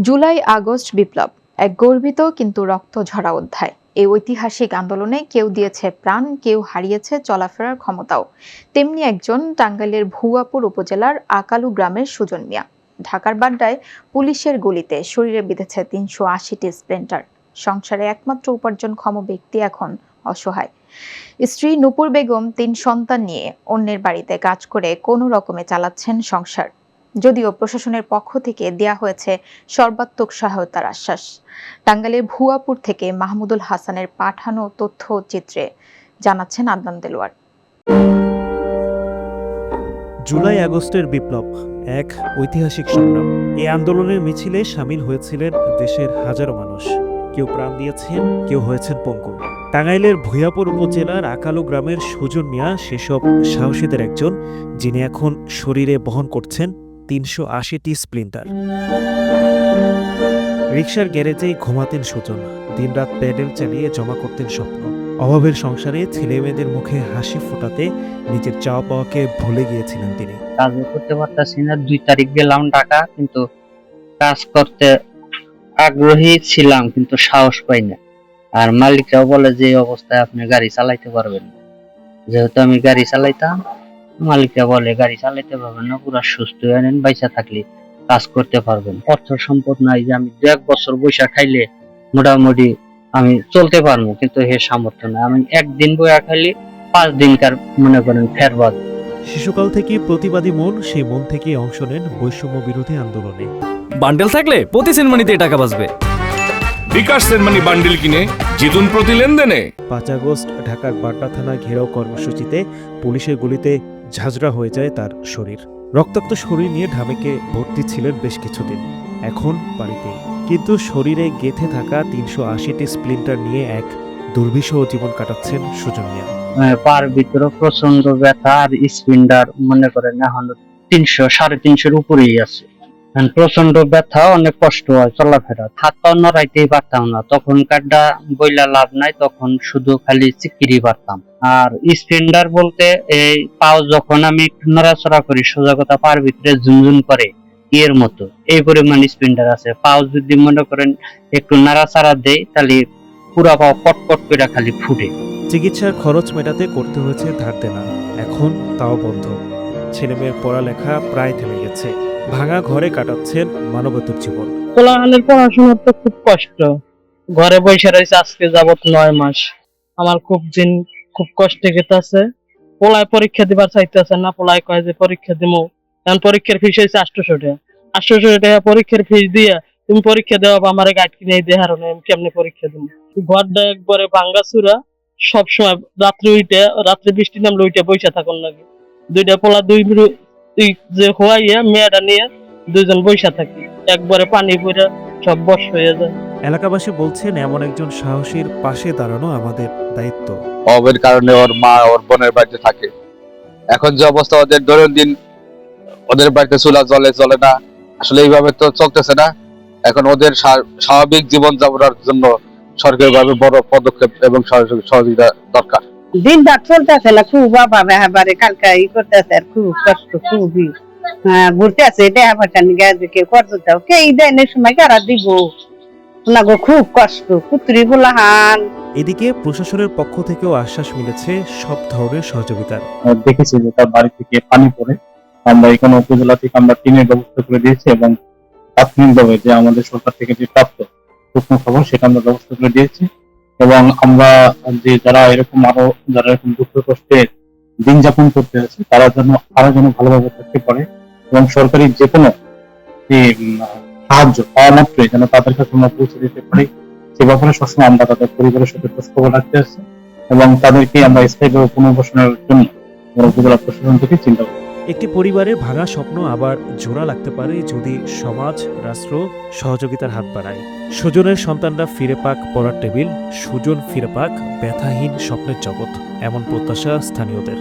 July August বিপ্লব এক গর্বিত কিন্তু রক্তঝরা অধ্যায়। এই ঐতিহাসিক আন্দোলনে কেউ দিয়েছে প্রাণ, কেউ হারিয়েছে চলাফেরার ক্ষমতাও। তেমনি একজন টাঙ্গাইলের ভুয়াপুর উপজেলার আকালু গ্রামের সুজন মিয়া। ঢাকার বাড্ডায় পুলিশের গুলিতে শরীরে বিঁধেছে ৩৮০টি স্প্লিন্টার। সংসারে একমাত্র উপার্জনক্ষম ব্যক্তি এখন অসহায়। স্ত্রী নূপুর বেগম ৩ সন্তান নিয়ে অন্যের বাড়িতে কাজ করে কোনো রকমে চালাচ্ছেন সংসার। যদিও প্রশাসনের পক্ষ থেকে দেয়া হয়েছে সর্বাত্মক সহায়তার আশ্বাস। টাঙ্গাইলের ভুয়াপুর থেকে মাহমুদুল হাসানের পাঠানো তথ্যচিত্রে জানাচ্ছেন আদনান দেলোয়ার। জুলাই আগস্টের বিপ্লব এক ঐতিহাসিক সংগ্রাম। এই আন্দোলনের মিছিলে সামিল হয়েছিলেন দেশের হাজারো মানুষ। কেউ প্রাণ দিয়েছেন, কেউ হয়েছেন পঙ্গু। টাঙ্গাইলের ভুয়াপুর উপজেলার আকালু গ্রামের সুজন মিয়া সেসব সাহসীদের একজন, যিনি এখন শরীরে বহন করছেন ৩৮০টি স্প্লিন্টার। রিকশার গ্যারেজেই ঘুমাতেন সুজন। দিনরাত প্যাডেল চালিয়ে জমা করতেন স্বপ্ন। অভাবের সংসারে ছেলে মেয়েদের মুখে হাসি ফোটাতে নিজের চাওয়া পাওয়াকে ভুলে গিয়েছিলেন তিনি। কাজ করতে পারতেছি না। 2 তারিখ গেলাম ঢাকা, কিন্তু কাজ করতে আগ্রহী ছিলাম, কিন্তু সাহস পাই না। আর মালিকরাও বলে যে এই অবস্থায় আপনি গাড়ি চালাইতে পারবেন না। যেহেতু আমি গাড়ি চালাইতাম, মালিকরা বলে গাড়ি চালাইতে পারবেন না, পুরা সুস্থ হয়ে নেন, বাইসা থাকলে কাজ করতে পারবেন। অর্থ সম্পদ নাই যে আমি 1 বছর বৈশা খাইলে মোটামুটি আমি চলতে পারবো, কিন্তু হে সামর্থ্য না। আমি একদিন বইয়া খাইলে 5 দিনকার মনে করেন ফেরবাদ। শিশুকাল থেকে প্রতিবাদী মন, সেই মন থেকে অংশ নেন বৈষম্য বিরোধী আন্দোলনে। বান্ডেল থাকলে প্রতি সেনমানিতে টাকা বাঁচবে। বিকাশ সেনমানি বান্ডেল কিনে জিতুন প্রতি লেনদেনে। 5 আগস্ট ঢাকার বাড্ডা থানা ঘেরাও কর্মসূচিতে পুলিশের গুলিতে ঝাঁঝরা হয়ে যায় তার শরীর। রক্তাক্ত শরীর নিয়ে ঢামেকে ভর্তি ছিলেন বেশ কিছুদিন। এখন বাড়িতেই, কিন্তু শরীরে গেঁথে থাকা ৩৮০টি স্প্লিন্টার নিয়ে এক দুর্বিষহ জীবন কাটাচ্ছেন সুজন মিয়া। পার ভিতরে প্রচন্ড ব্যথা, আর স্পিন্ডার মনে করেন এখন 300-350 উপরেই আছে। প্রচন্ড ব্যথা, অনেক কষ্ট হয় চলাফেরা। হাত পা নড়াইতেই পারতাম না। তখন কাড্ডা বইলা লাভ নাই, তখন শুধু খালি চিকিরি পারতাম। আর স্পিন্ডার বলতে এই পাও যখন আমি একটু নড়াচড়া করি, সোজা কথা পার ভিতরে ঝুনঝুন করে এর মতো, এই পরিমাণ স্পিন্ডার আছে। পাও যদি মনে করেন একটু নাড়াচাড়া দেয়, তাহলে পুরা পাও কটকট করে খালি ফুটে। চিকিৎসার খরচ মেটাতে করতে হয়েছে ধার দেনা, এখন তাও বন্ধ। ছেলেমেয়ের পড়ালেখা প্রায় থেমে গেছে। ভাঙা ঘরে কাটাচ্ছেন মানবতার জীবন। পোলাহানের পড়াশোনার তো খুব কষ্ট। ঘরে বসে রয়েছে আজকে যাবত 9 মাস। আমার খুব কষ্টে গেতেছে। পোলায় পরীক্ষা দিবার চাইতেছে না। পোলায় কয় যে পরীক্ষা দিমু, কারণ পরীক্ষার ফিস হয়েছে 800 টাকা। 800 টাকা পরীক্ষার ফিস দিয়া তুমি পরীক্ষা দেওয়া বা আমার গাইড কিনে দেওয়ার নেই, আমি কেমনি পরীক্ষা দিব? ঘরটা একবারে ভাঙ্গাচুরা। সবসময় রাত্রে বৃষ্টি নামলে ওইটা বইসা থাকুন লাগে। 2টা পোলা যে হওয়াইয়া মেয়েটা নিয়ে 2জন বৈশা থাকি, একবারে পানি পড়ে সব বশ হয়ে যায়। এলাকাবাসী বলছেন, এমন একজন সাহসীর পাশে দাঁড়ানো আমাদের দায়িত্ব। অভাবের কারণে ওর মা ওর বোনের বাড়িতে থাকে। এখন যে অবস্থা, ওদের দৈনন্দিন ওদের বাড়িতে চুলা জ্বলে না, আসলে এইভাবে তো চলতেছে না। এখন ওদের স্বাভাবিক জীবন যাপনের জন্য সরকারিভাবে বড় পদক্ষেপ এবং সহযোগিতা দরকার। দিন রাত চলতেছে না, খুব অভাব। এবারে কালকে করতেছে, আর খুব কষ্ট, খুবই ঘুরতে আছে। এটা পয়সা নিয়ে কেউ করতে চাও, কে দেয় সময় কারা দিব না গো, খুব কষ্ট। পুত্রী বলাহান। এদিকে প্রশাসনের পক্ষ থেকেও আশ্বাস মিলেছে সব ধরনের সহযোগিতার। দেখেছি যে তার বাড়ি থেকে পানি পড়ে, আমরা এখানে উপজেলা থেকে আমরা টিনের ব্যবস্থা করে দিয়েছি, এবং প্রাথমিকভাবে যে আমাদের সরকার থেকে যে প্রাপ্ত শুকনো খবর সেটা আমরা ব্যবস্থা করে দিয়েছি। এবং আমরা যে যারা এরকম দুঃখ কষ্টে দিন যাপন করতে আছে, তারা যেন ভালোভাবে থাকতে পারে, এবং সরকারি যে কোনো সাহায্য পাওয়া মাত্রই যেন তাদের কাছে আমরা পৌঁছে দিতে পারি, সে ব্যাপারে সবসময় আমরা তাদের পরিবারের সাথে খোঁজ খবর রাখতে আসছি, এবং তাদেরকে আমরা স্থায়ীভাবে পুনর্বাসনের জন্য উপজেলা প্রশাসন থেকে চিন্তা করি। একটি পরিবারের ভাঙা স্বপ্ন আবার জোড়া লাগতে পারে যদি সমাজ, রাষ্ট্র সহযোগিতার হাত বাড়ায়। সুজনের সন্তানরা ফিরে পাক পড়ার টেবিল, সুজন ফিরে পাক ব্যথাহীন স্বপ্নের জগৎ, এমন প্রত্যাশা স্থানীয়দের।